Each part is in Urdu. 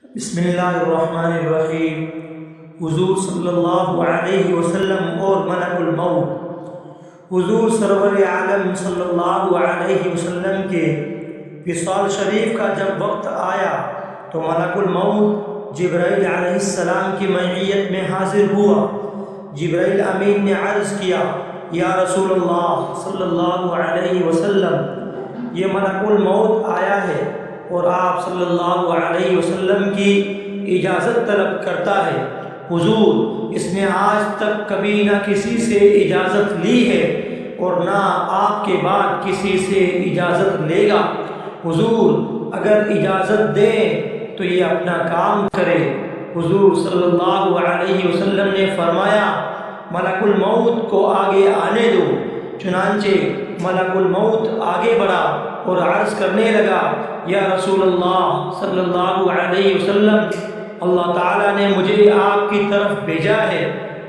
بسم اللہ الرحمن الرحیم۔ حضور صلی اللہ علیہ وسلم اور ملک الموت۔ حضور سرور عالم صلی اللہ علیہ وسلم کے وصال شریف کا جب وقت آیا تو ملک الموت جبرائیل علیہ السلام کی معیت میں حاضر ہوا۔ جبرائیل امین نے عرض کیا، یا رسول اللہ صلی اللہ علیہ وسلم، یہ ملک الموت آیا ہے اور آپ صلی اللہ علیہ وسلم کی اجازت طلب کرتا ہے۔ حضور، اس نے آج تک کبھی نہ کسی سے اجازت لی ہے اور نہ آپ کے بعد کسی سے اجازت لے گا۔ حضور اگر اجازت دیں تو یہ اپنا کام کرے۔ حضور صلی اللہ علیہ وسلم نے فرمایا، ملک الموت کو آگے آنے دو۔ چنانچہ ملک الموت آگے بڑھا اور عرض کرنے لگا، یا رسول اللہ صلی اللہ علیہ وسلم، اللہ تعالیٰ نے مجھے آپ کی طرف بھیجا ہے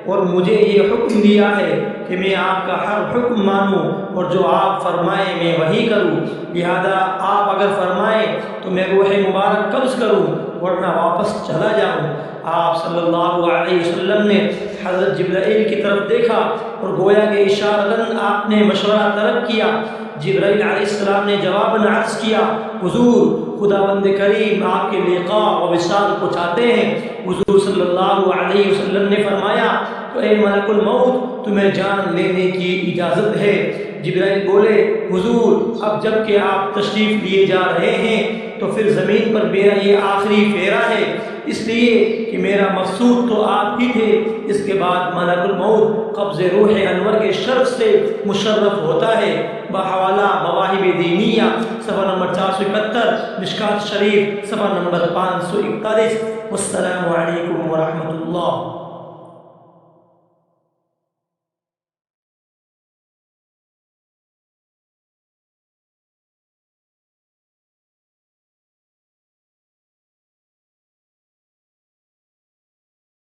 اور مجھے یہ حکم دیا ہے کہ میں آپ کا ہر حکم مانوں اور جو آپ فرمائیں میں وہی کروں، لہذا آپ اگر فرمائیں تو میں روح مبارک قبض کروں ورنہ واپس چلا جاؤں۔ آپ صلی اللہ علیہ وسلم نے حضرت جبرائیل کی طرف دیکھا اور گویا کہ اشارتاً آپ نے مشورہ طلب کیا۔ جبرائیل علیہ السلام نے جواباً عرض کیا، حضور خداوند کریم آپ کے لقاء و وصال کو چاہتے ہیں۔ حضور صلی اللہ علیہ وسلم نے فرمایا، تو اے ملک الموت، تمہیں جان لینے کی اجازت ہے۔ جبرائیل بولے، حضور اب جب کہ آپ تشریف لیے جا رہے ہیں تو پھر زمین پر میرا یہ آخری پھیرا ہے، اس لیے کہ میرا مقصود تو آپ ہی تھے۔ اس کے بعد ملک الموت قبض روح انور کے شرف سے مشرف ہوتا ہے۔ بحوالہ مواہب دینیہ صفحہ نمبر 471، مشکات شریف صفحہ نمبر 541۔ والسلام علیکم ورحمۃ اللہ۔